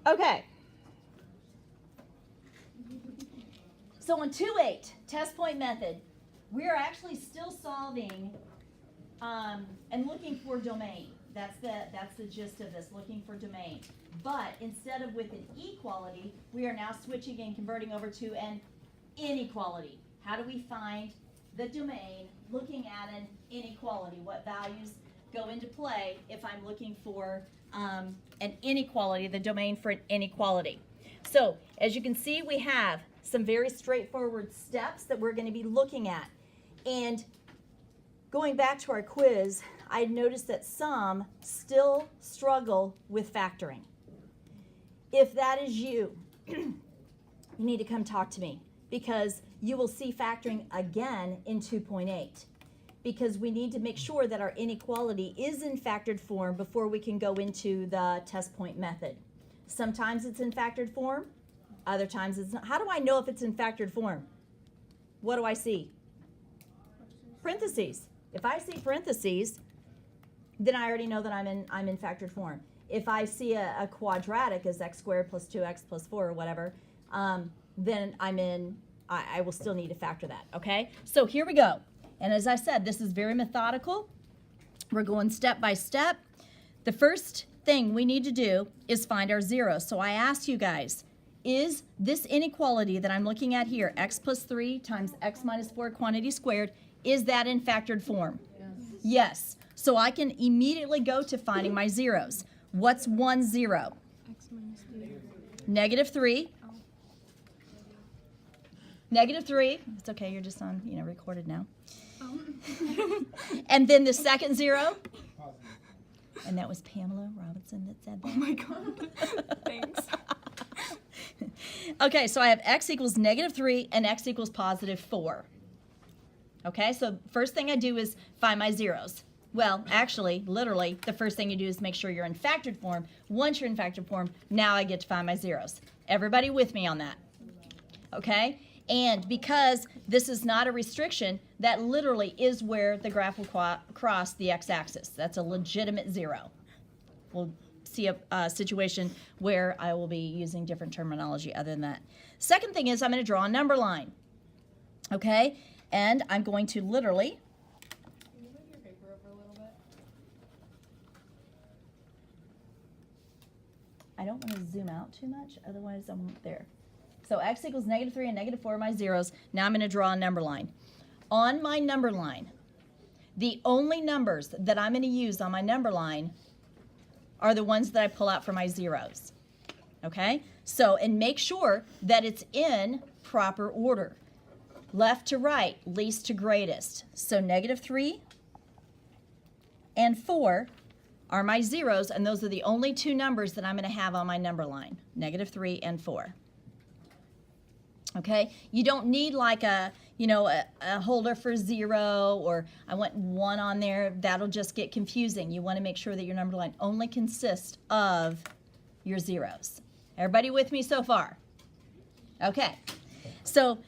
Okay. So on 2.8, test point method, we're actually still solving and looking for domain. That's the gist of this, looking for domain. But instead of with an equality, we are now switching and converting over to an inequality. How do we find the domain looking at an inequality? What values go into play if I'm looking for an inequality, the domain for an inequality? So as you can see, we have some very straightforward steps that we're going to be looking at. And going back to our quiz, I noticed that some still struggle with factoring. If that is you, you need to come talk to me, because you will see factoring again in 2.8, because we need to make sure that our inequality is in factored form before we can go into the test point method. Sometimes it's in factored form, other times it's not. How do I know if it's in factored form? What do I see? Parentheses. If I see parentheses, then I already know that I'm in factored form. If I see a quadratic as x squared plus 2x plus 4 or whatever, then I will still need to factor that, okay? So here we go. And as I said, this is very methodical. We're going step by step. The first thing we need to do is find our zeros. So I asked you guys, is this inequality that I'm looking at here, x plus 3 times x minus 4 quantity squared, is that in factored form? Yes. Yes. So I can immediately go to finding my zeros. What's 1 0? X minus 3. Negative 3. Oh. Negative 3. It's okay, you're just on, recorded now. Oh. And then the second 0. And that was Pamela Robinson that said that. Oh my God. Thanks. Okay, so I have x equals negative 3 and x equals positive 4. Okay, so first thing I do is find my zeros. Well, actually, literally, the first thing you do is make sure you're in factored form. Once you're in factored form, now I get to find my zeros. Everybody with me on that? Okay? And because this is not a restriction, that literally is where the graph will cross the x-axis. That's a legitimate 0. We'll see a situation where I will be using different terminology other than that. Second thing is I'm going to draw a number line. Okay? And I'm going to literally... Can you move your paper over a little bit? I don't want to zoom out too much, otherwise I'm there. So x equals negative 3 and negative 4 are my zeros. Now I'm going to draw a number line. On my number line, the only numbers that I'm going to use on my number line are the ones that I pull out for my zeros. Okay? So, and make sure that it's in proper order. Left to right, least to greatest. So negative 3 and 4 are my zeros, and those are the only two numbers that I'm going to have on my number line, negative 3 and 4. Okay? You don't need like a holder for 0, or I want 1 on there. That'll just get confusing. You want to make sure that your number line only consists of your zeros. Everybody with me so far? Okay. So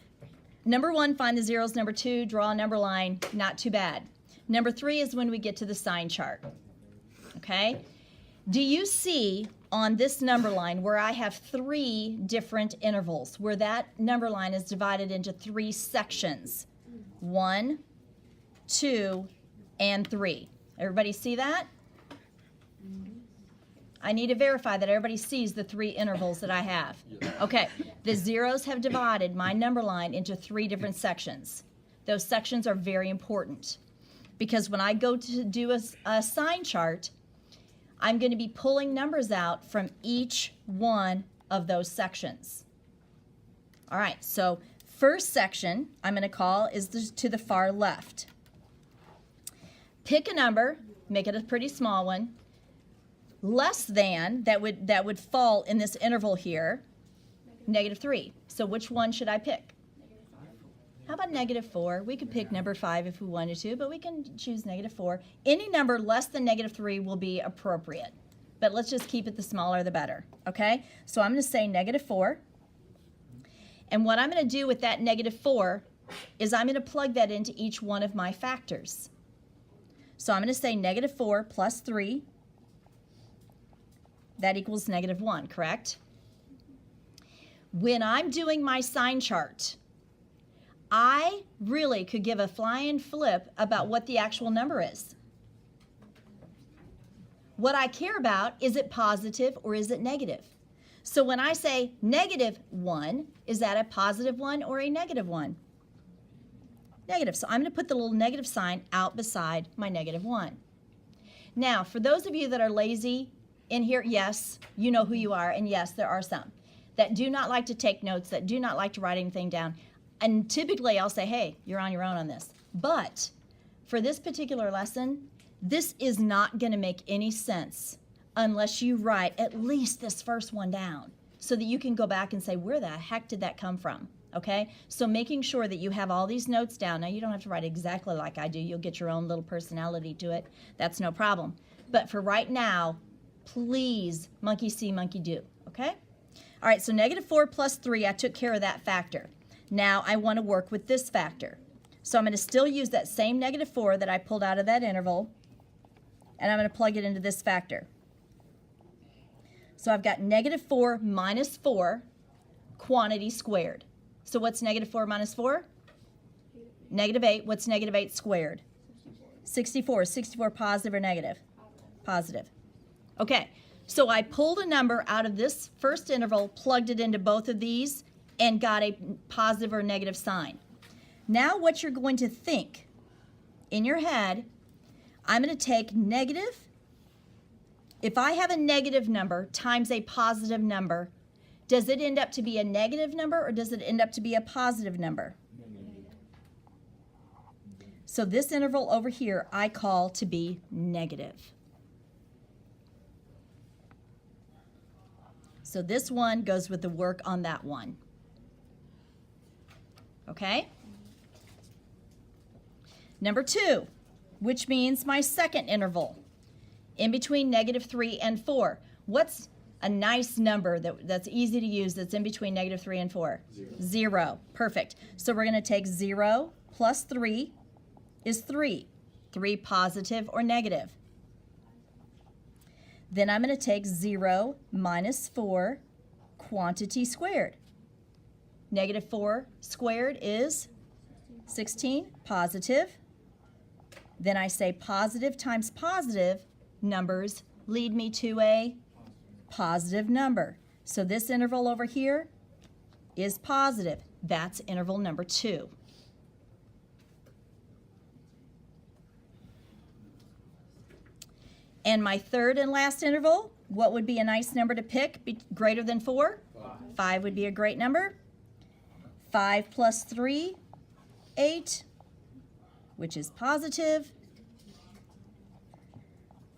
number 1, find the zeros. Number 2, draw a number line. Not too bad. Number 3 is when we get to the sign chart. Okay? Do you see on this number line where I have 3 different intervals, where that number line is divided into 3 sections? 1, 2, and 3. Everybody see that? I need to verify that everybody sees the 3 intervals that I have. Okay, the zeros have divided my number line into 3 different sections. Those sections are very important, because when I go to do a sign chart, I'm going to be pulling numbers out from each one of those sections. All right, so first section I'm going to call is to the far left. Pick a number, make it a pretty small one, less than, that would fall in this interval here, negative 3. So which one should I pick? How about negative 4? We could pick number 5 if we wanted to, but we can choose negative 4. Any number less than negative 3 will be appropriate, but let's just keep it the smaller the better, okay? So I'm going to say negative 4, and what I'm going to do with that negative 4 is I'm going to plug that into each one of my factors. So I'm going to say negative 4 plus 3, that equals negative 1, correct? when I'm doing my sign chart, I really could give a flying flip about what the actual number is. What I care about, is it positive or is it negative? So when I say -1, is that a positive one or a negative one? Negative. So I'm going to put the little negative sign out beside my -1. Now, for those of you that are lazy in here, yes, you know who you are, and yes, there are some that do not like to take notes, that do not like to write anything down. And typically I'll say, hey, you're on your own on this. But for this particular lesson, this is not going to make any sense unless you write at least this first one down so that you can go back and say, where the heck did that come from? Okay? So making sure that you have all these notes down. Now, you don't have to write exactly like I do. You'll get your own little personality to it. That's no problem. But for right now, please, monkey see, monkey do. Okay? All right, so -4 plus 3, I took care of that factor. Now I want to work with this factor. So I'm going to still use that same -4 that I pulled out of that interval, and I'm going to plug it into this factor. So I've got -4 minus 4 quantity squared. So what's -4 minus 4? -8. What's -8 squared? 64. 64 positive or negative? Positive. Okay, so I pulled a number out of this first interval, plugged it into both of these, and got a positive or negative sign. Now what you're going to think in your head, I'm going to take negative. If I have a negative number times a positive number, does it end up to be a negative number or does it end up to be a positive number? So this interval over here I call to be negative. So this one goes with the work on that one. Okay? Number 2, which means my second interval, in between -3 and 4. What's a nice number that's easy to use that's in between -3 and 4? 0. Perfect. So we're going to take 0 plus 3 is 3. 3 positive or negative. Then I'm going to take 0 minus 4 quantity squared. -4 squared is 16, positive. Then I say positive times positive numbers lead me to a positive number. So this interval over here is positive. That's interval number 2. And my third and last interval, what would be a nice number to pick? Greater than 4? 5 would be a great number. 5 plus 3, 8, which is positive.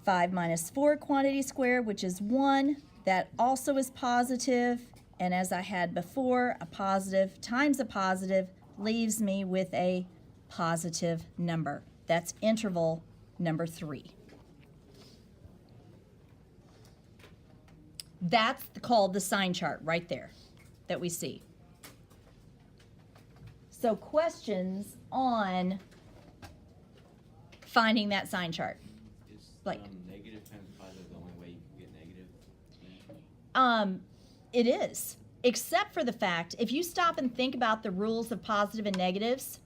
5 minus 4 quantity squared, which is 1. That also is positive. And as I had before, a positive times a positive leaves me with a positive number. That's interval number 3. That's called the sign chart right there that we see. So questions on finding that sign chart? Is Like- negative times positive the only way you can get negative? It is, except for the fact, if you stop and think about the rules of positive and negatives,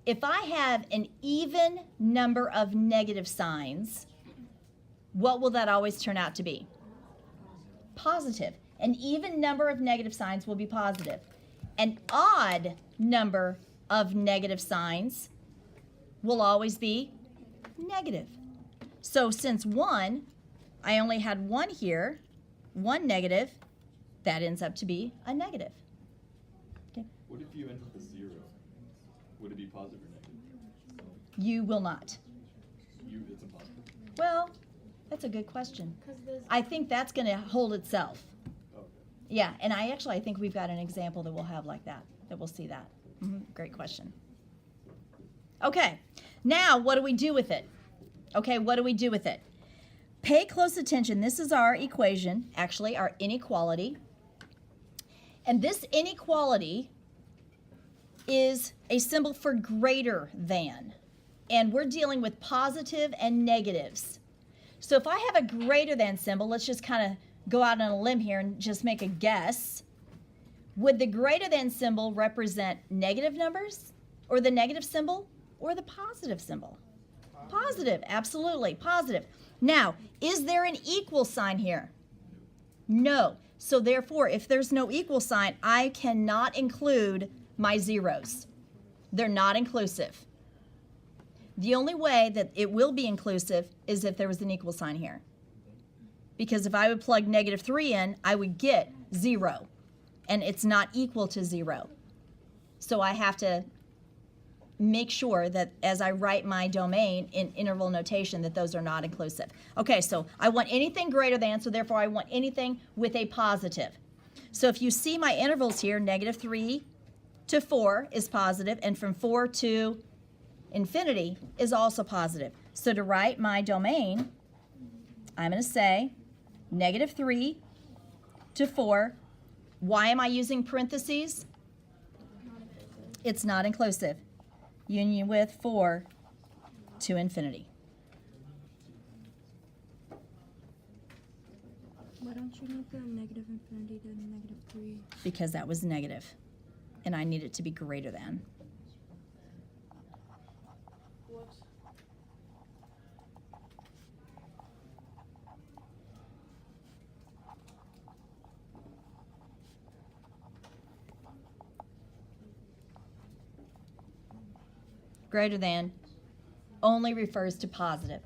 if I have an even number of negative signs, what will that always turn out to be? Positive. An even number of negative signs will be positive. An odd number of negative signs will always be negative. So since 1, I only had 1 here, 1 negative, that ends up to be a negative. Okay. What if you end with a 0? Would it be positive or negative? You will not. It's impossible. Well, that's a good question. 'Cause this- I think that's going to hold itself. Okay. Yeah, and I think we've got an example that we'll have like that we'll see that. Great question. Okay, now what do we do with it? Okay, what do we do with it? Pay close attention. This is our equation, actually our inequality. And this inequality is a symbol for greater than. And we're dealing with positive and negatives. So if I have a greater than symbol, let's just kind of go out on a limb here and just make a guess. Would the greater than symbol represent negative numbers, or the negative symbol, or the positive symbol? Positive, absolutely, positive. Now, is there an equal sign here? No. So therefore, if there's no equal sign, I cannot include my zeros. They're not inclusive. The only way that it will be inclusive is if there was an equal sign here. Because if I would plug -3 in, I would get 0. And it's not equal to 0. So I have to make sure that as I write my domain in interval notation that those are not inclusive. Okay, so I want anything greater than, so therefore I want anything with a positive. So if you see my intervals here, -3 to 4 is positive, and from 4 to infinity is also positive. So to write my domain, I'm going to say -3 to 4. Why am I using parentheses? It's not inclusive. Union with 4 to infinity. Why don't you make the negative infinity to -3? Because that was negative, and I need it to be greater than. Greater than only refers to positive.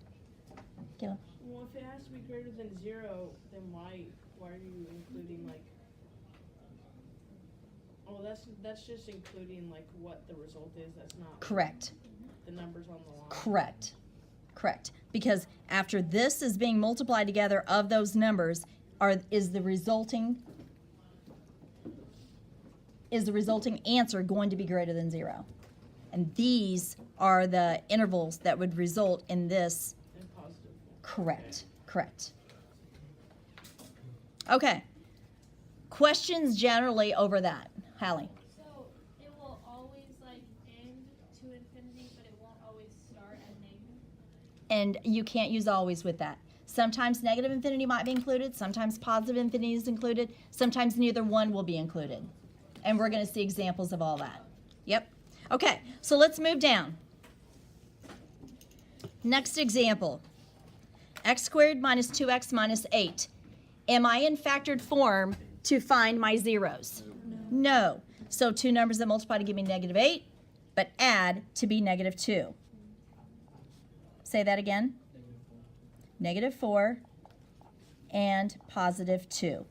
Caleb? Well, if it has to be greater than 0, then why are you including like? Oh, that's just including like what the result is. That's not Correct. the numbers on the line. Correct. Correct. Because after this is being multiplied together of those numbers is the resulting answer going to be greater than 0. And these are the intervals that would result in this. And positive. Correct. Correct. Okay. Questions generally over that? Hallie? So it will always like end to infinity, but it won't always start at negative. And you can't use always with that. Sometimes negative infinity might be included. Sometimes positive infinity is included. Sometimes neither one will be included. And we're going to see examples of all that. Yep. Okay, so let's move down. Next example. X squared minus 2x minus 8. Am I in factored form to find my zeros? No. So two numbers that multiply to give me -8, but add to be -2. Say that again. -4 and +2.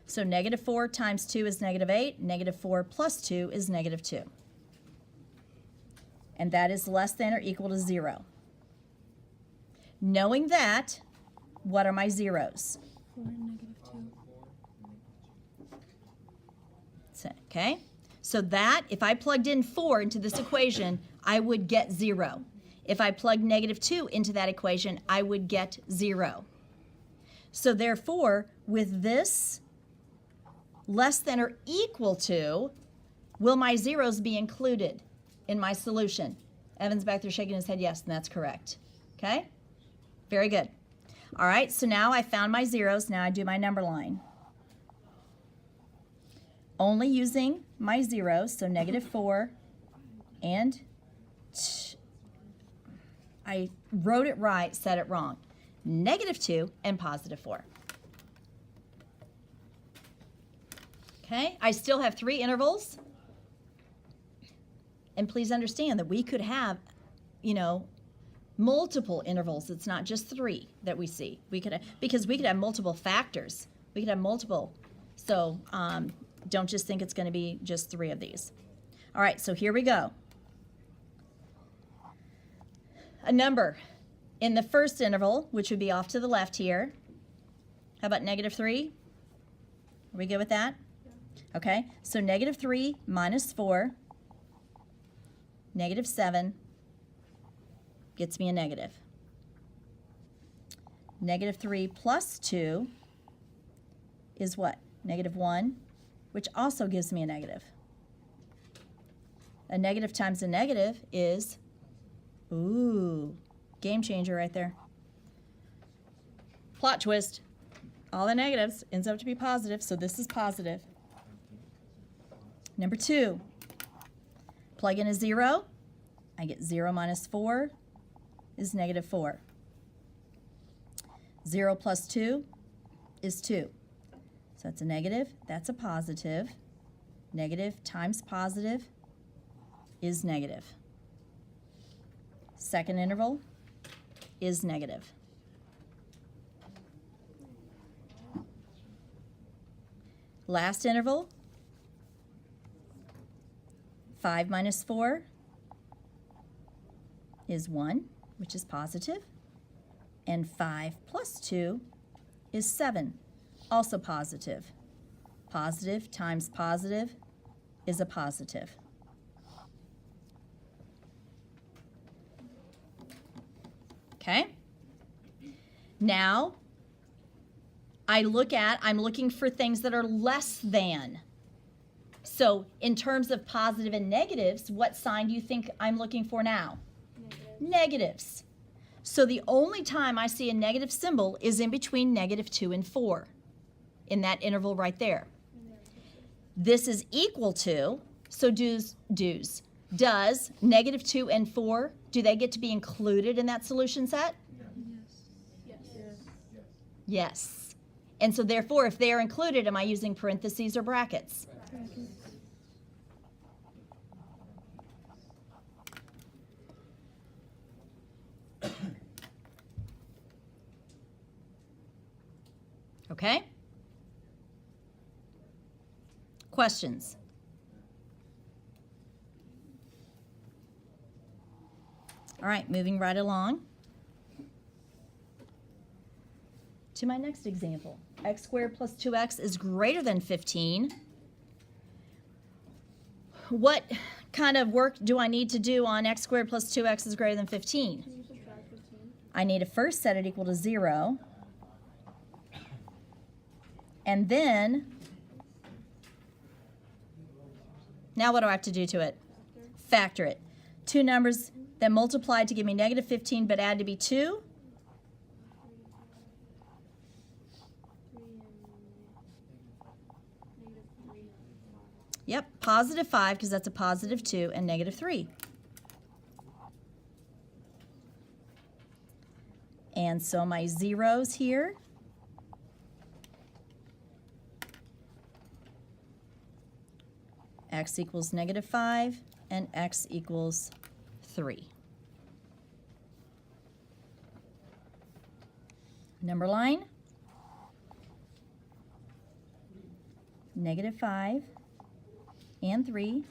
So -4 times 2 is -8. -4 plus 2 is -2. And that is less than or equal to 0. Knowing that, what are my zeros? 4 and -2. Okay, so that, if I plugged in 4 into this equation, I would get 0. If I plugged -2 into that equation, I would get 0. So therefore, with this less than or equal to, will my zeros be included in my solution? Evan's back there shaking his head yes, and that's correct. Okay? Very good. All right, so now I found my zeros. Now I do my number line. Only using my zeros, so -4 and I wrote it right, said it wrong. -2 and +4. Okay, I still have 3 intervals. And please understand that we could have, multiple intervals. It's not just 3 that we see. Because we could have multiple factors. We could have multiple. So don't just think it's going to be just 3 of these. All right, so here we go. A number in the first interval, which would be off to the left here. How about -3? Are we good with that? Okay, so -3 minus 4, -7 gets me a negative. -3 plus 2 is what? -1, which also gives me a negative. A negative times a negative is, ooh, game changer right there. Plot twist. All the negatives ends up to be positive, so this is positive. Number 2, plug in a 0. I get 0 minus 4 is negative 4. 0 plus 2 is 2. So that's a negative, that's a positive. Negative times positive is negative. Second interval is negative. Last interval, 5 minus 4 is 1, which is positive. And 5 plus 2 is 7, also positive. Positive times positive is a positive. Okay? Now, I'm looking for things that are less than. So in terms of positive and negatives, what sign do you think I'm looking for now? Negatives. So the only time I see a negative symbol is in between negative 2 and 4, in that interval right there. This is equal to, so does negative 2 and 4, do they get to be included in that solution set? Yes. And so therefore, if they are included, am I using parentheses or brackets? Okay? Questions? All right, moving right along to my next example. X squared plus 2x is greater than 15. What kind of work do I need to do on x squared plus 2x is greater than 15? Can you subtract 15? I need to first set it equal to 0. And then, now what do I have to do to it? Factor it. Two numbers that multiplied to give me negative 15 but add to be 2. 3 and Yep, positive 5 because that's a positive 2 and negative 3. And so my zeros here x equals negative 5 and x equals 3. Number line, negative 5 and 3.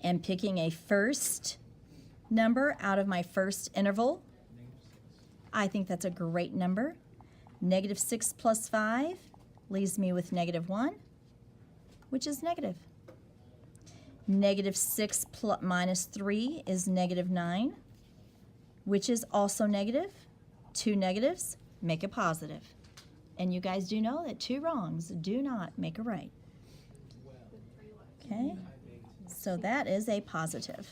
And picking a first number out of my first interval. I think that's a great number. Negative 6 plus 5 leaves me with negative 1, which is negative. Negative 6 minus 3 is negative 9, which is also negative. Two negatives make a positive. And you guys do know that two wrongs do not make a right. Okay? So that is a positive.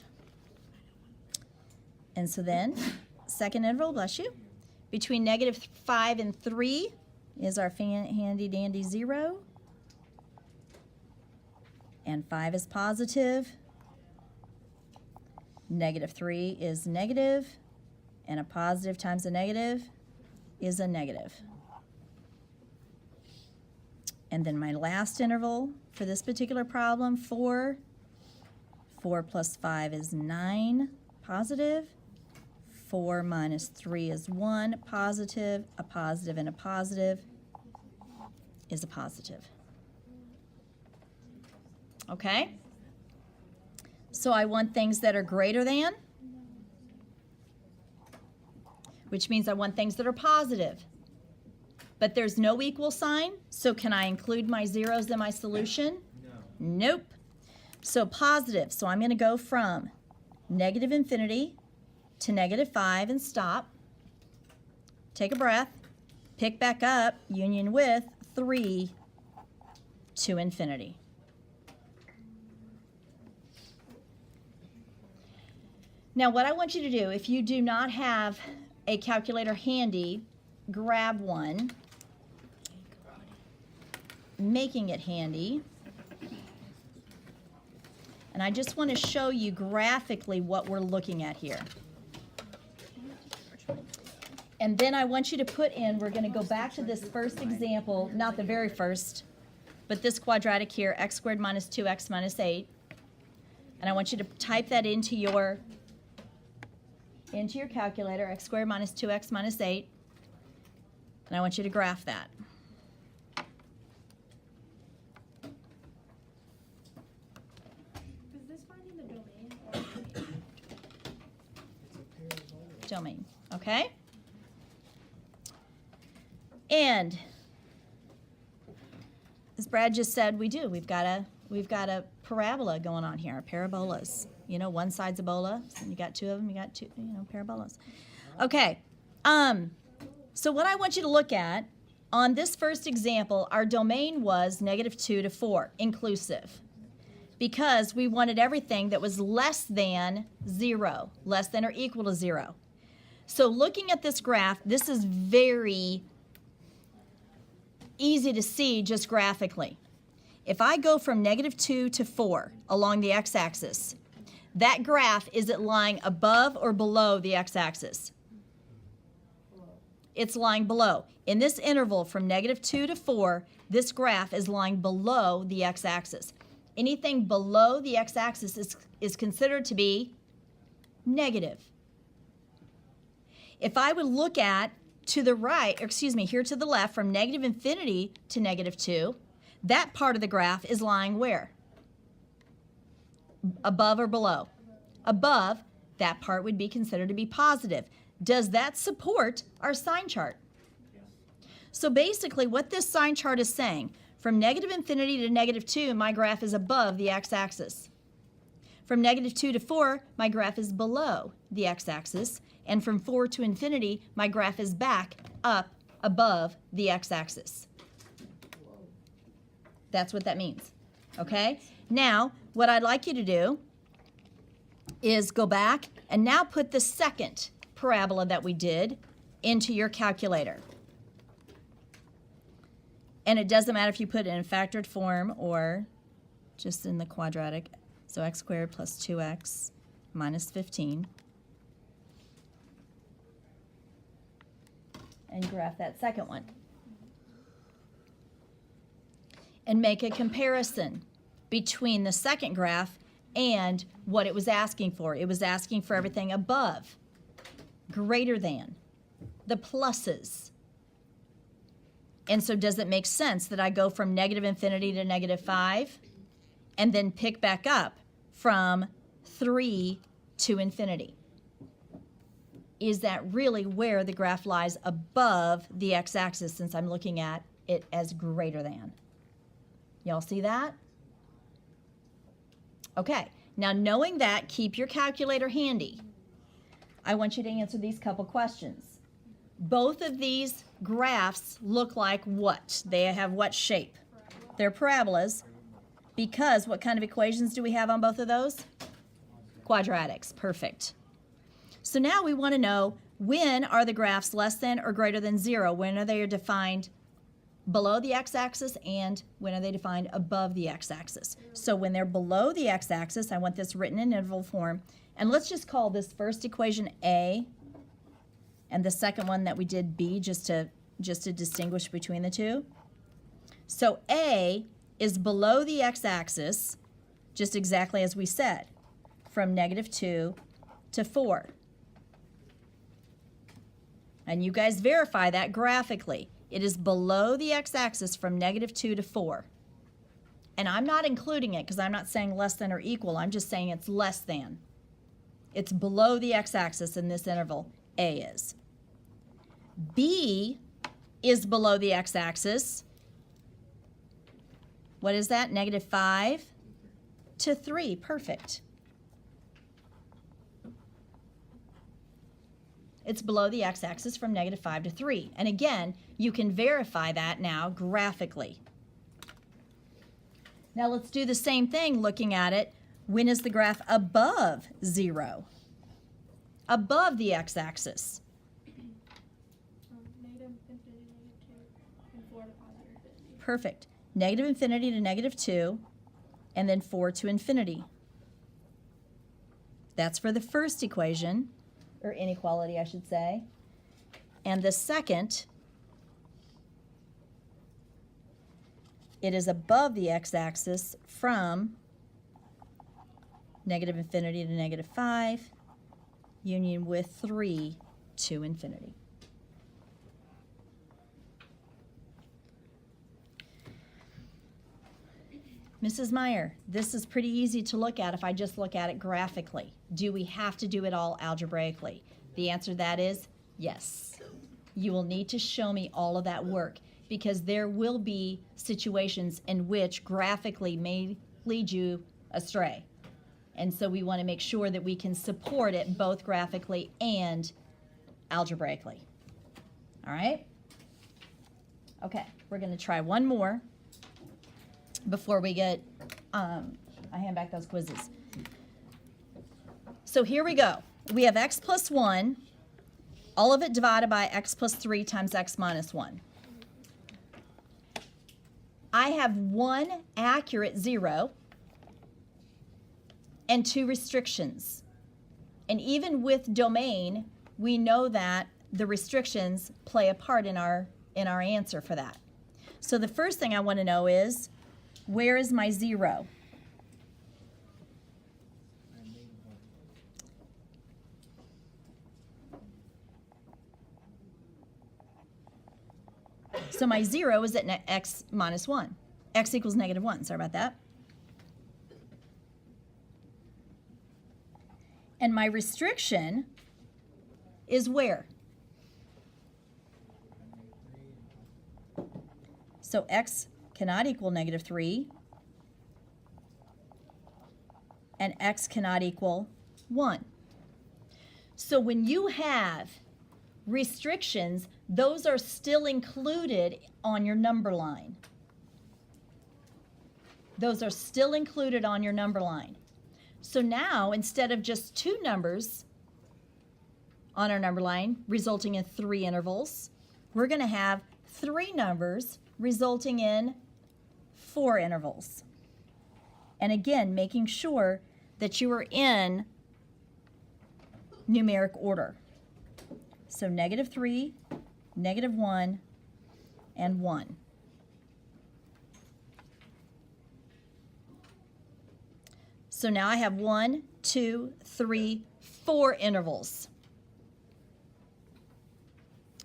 And so then, second interval, bless you, between negative 5 and 3 is our handy dandy 0. And 5 is positive. Negative 3 is negative. And a positive times a negative is a negative. And then my last interval for this particular problem, 4. 4 plus 5 is 9, positive. 4 minus 3 is 1, positive. A positive and a positive is a positive. Okay? So I want things that are greater than, which means I want things that are positive. But there's no equal sign, so can I include my zeros in my solution? No. Nope. So positive, so I'm going to go from negative infinity to negative 5 and stop. Take a breath. Pick back up, union with 3 to infinity. Now what I want you to do, if you do not have a calculator handy, grab one, making it handy. And I just want to show you graphically what we're looking at here. And then I want you to put in, we're going to go back to this first example, not the very first, but this quadratic here, x squared minus 2x minus 8. And I want you to type that into your calculator, x squared minus 2x minus 8. And I want you to graph that. Is this finding the domain or Domain, okay? And as Brad just said, we do. We've got a parabola going on here, parabolas. You know, one side's a bola, and you got two of them. You got two, parabolas. Okay. So what I want you to look at on this first example, our domain was -2 to 4, inclusive, because we wanted everything that was less than 0, less than or equal to 0. So looking at this graph, this is very easy to see just graphically. If I go from -2 to 4 along the x-axis, that graph, is it lying above or below the x-axis? It's lying below. In this interval from -2 to 4, this graph is lying below the x-axis. Anything below the x-axis is considered to be negative. If I would look at to the right, or excuse me, here to the left, from -infinity to -2, that part of the graph is lying where? Above or below? Above. That part would be considered to be positive. Does that support our sign chart? So basically what this sign chart is saying, from -infinity to -2, my graph is above the x-axis. From -2 to 4, my graph is below the x-axis. And from 4 to infinity, my graph is back up above the x-axis. That's what that means, okay? Now, what I'd like you to do is go back and now put the second parabola that we did into your calculator. And it doesn't matter if you put it in factored form or just in the quadratic. So x squared plus 2x minus 15. And graph that second one. And make a comparison between the second graph and what it was asking for. It was asking for everything above, greater than, the pluses. And so does it make sense that I go from -infinity to -5 and then pick back up from 3 to infinity? Is that really where the graph lies above the x-axis, since I'm looking at it as greater than? Y'all see that? Okay, now knowing that, keep your calculator handy. I want you to answer these couple questions. Both of these graphs look like what? They have what shape? They're parabolas, because what kind of equations do we have on both of those? Quadratics, perfect. So now we want to know, when are the graphs less than or greater than 0? When are they defined below the x-axis, and when are they defined above the x-axis? So when they're below the x-axis, I want this written in interval form. And let's just call this first equation A, and the second one that we did B, just to distinguish between the two. So A is below the x-axis, just exactly as we said, from -2 to 4. And you guys verify that graphically. It is below the x-axis from -2 to 4. And I'm not including it because I'm not saying less than or equal. I'm just saying it's less than. It's below the x-axis in this interval, A is. B is below the x-axis. What is that? -5 to 3. Perfect. It's below the x-axis from -5 to 3. And again, you can verify that now graphically. Now let's do the same thing looking at it. When is the graph above 0? Above the x-axis. Perfect. Negative infinity to negative 2, and then 4 to infinity. That's for the first equation, or inequality, I should say. And the second, it is above the x-axis from negative infinity to negative 5, union with 3 to infinity. Mrs. Meyer, this is pretty easy to look at if I just look at it graphically. Do we have to do it all algebraically? The answer to that is yes. You will need to show me all of that work because there will be situations in which graphically may lead you astray. And so we want to make sure that we can support it both graphically and algebraically. All right? Okay, we're going to try one more before we get, I hand back those quizzes. So here we go. We have x plus 1, all of it divided by x plus 3 times x minus 1. I have one accurate 0 and 2 restrictions. And even with domain, we know that the restrictions play a part in our answer for that. So the first thing I want to know is, where is my 0? So my 0 is at x minus 1. X equals negative 1. Sorry about that. And my restriction is where? So x cannot equal negative 3, and x cannot equal 1. So when you have restrictions, those are still included on your number line. Those are still included on your number line. So now, instead of just 2 numbers on our number line, resulting in 3 intervals, we're going to have 3 numbers resulting in 4 intervals. And again, making sure that you are in numeric order. So negative 3, negative 1, and 1. So now I have 1, 2, 3, 4 intervals.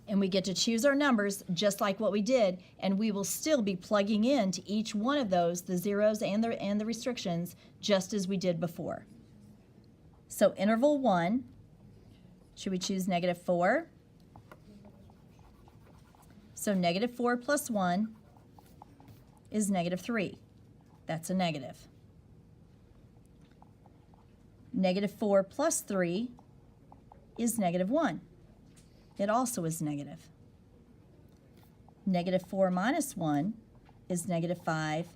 And we get to choose our numbers just like what we did, and we will still be plugging into each one of those, the zeros and the restrictions, just as we did before. So interval 1, should we choose negative 4? So negative 4 plus 1 is negative 3. That's a negative. Negative 4 plus 3 is negative 1. It also is negative. Negative 4 minus 1 is negative 5.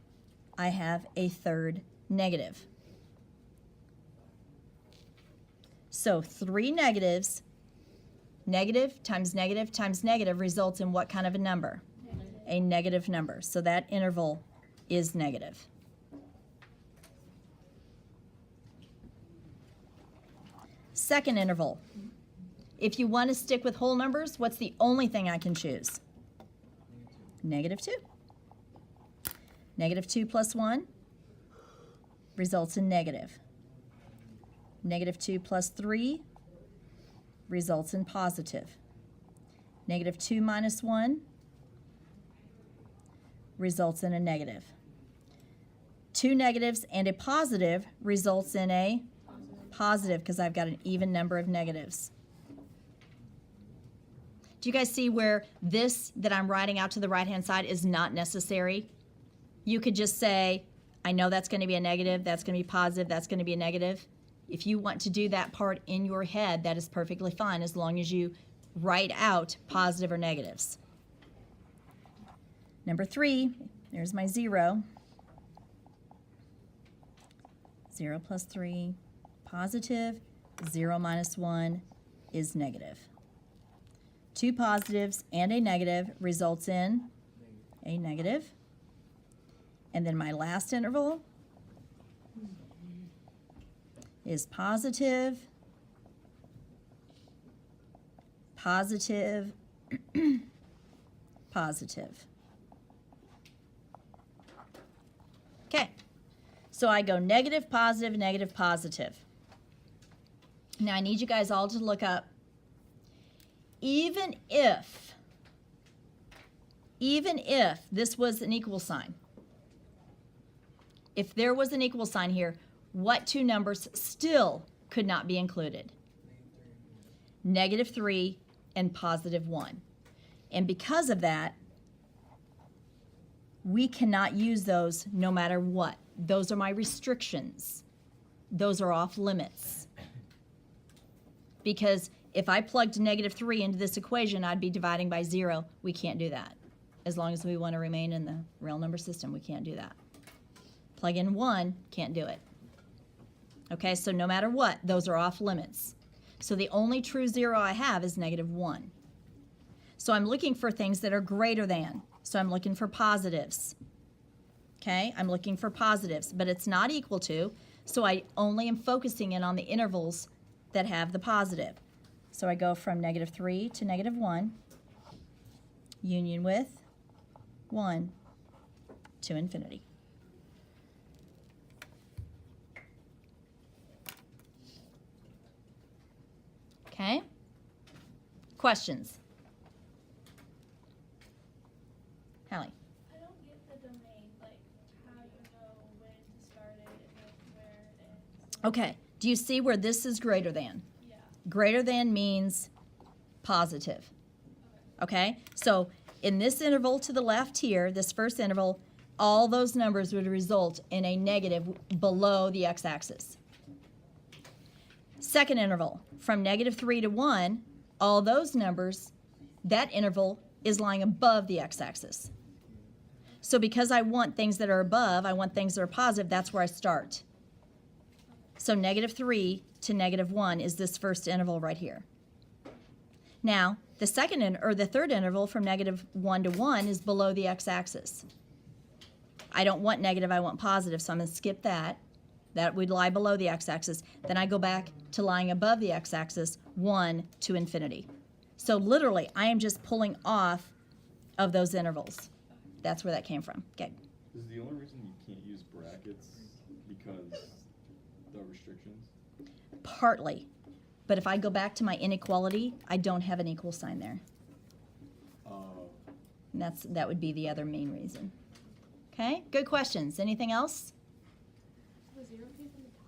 I have a third negative. So 3 negatives, negative times negative times negative results in what kind of a number? A negative number. So that interval is negative. Second interval. If you want to stick with whole numbers, what's the only thing I can choose? Negative 2. Negative 2 plus 1 results in negative. Negative 2 plus 3 results in positive. Negative 2 minus 1 results in a negative. 2 negatives and a positive results in a positive because I've got an even number of negatives. Do you guys see where this that I'm writing out to the right-hand side is not necessary? You could just say, I know that's going to be a negative, that's going to be positive, that's going to be a negative. If you want to do that part in your head, that is perfectly fine as long as you write out positive or negatives. Number 3, there's my 0. 0 plus 3, positive. 0 minus 1 is negative. 2 positives and a negative results in a negative. And then my last interval is positive, positive, positive. Okay, so I go negative, positive, negative, positive. Now I need you guys all to look up, even if this was an equal sign, if there was an equal sign here, what two numbers still could not be included? -3 and +1. And because of that, we cannot use those no matter what. Those are my restrictions. Those are off limits. Because if I plugged -3 into this equation, I'd be dividing by 0. We can't do that. As long as we want to remain in the real number system, we can't do that. Plug in 1, can't do it. Okay, so no matter what, those are off limits. So the only true 0 I have is -1. So I'm looking for things that are greater than. So I'm looking for positives. Okay, I'm looking for positives, but it's not equal to, so I only am focusing in on the intervals that have the positive. So I go from -3 to -1, union with 1 to infinity. Okay? Questions? Hallie? I don't get the domain, like how you know when to start it and like where it ends. Okay, do you see where this is greater than? Yeah. Greater than means positive. Okay, so in this interval to the left here, this first interval, all those numbers would result in a negative below the x-axis. Second interval, from -3 to 1, all those numbers, that interval is lying above the x-axis. So because I want things that are above, I want things that are positive, that's where I start. So -3 to -1 is this first interval right here. Now, the the third interval from -1 to 1 is below the x-axis. I don't want negative, I want positive, so I'm going to skip that. That would lie below the x-axis. Then I go back to lying above the x-axis, 1 to infinity. So literally, I am just pulling off of those intervals. That's where that came from. Okay. Is the only reason you can't use brackets because the restrictions? Partly. But if I go back to my inequality, I don't have an equal sign there. And that would be the other main reason. Okay, good questions. Anything else? The 0 came from the top.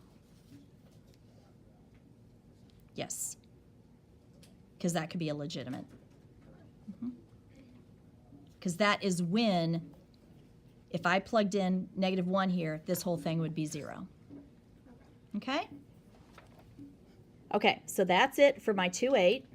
Yes. Because that could be illegitimate. Because that is when, if I plugged in -1 here, this whole thing would be 0. Okay? Okay, so that's it for my 2-8.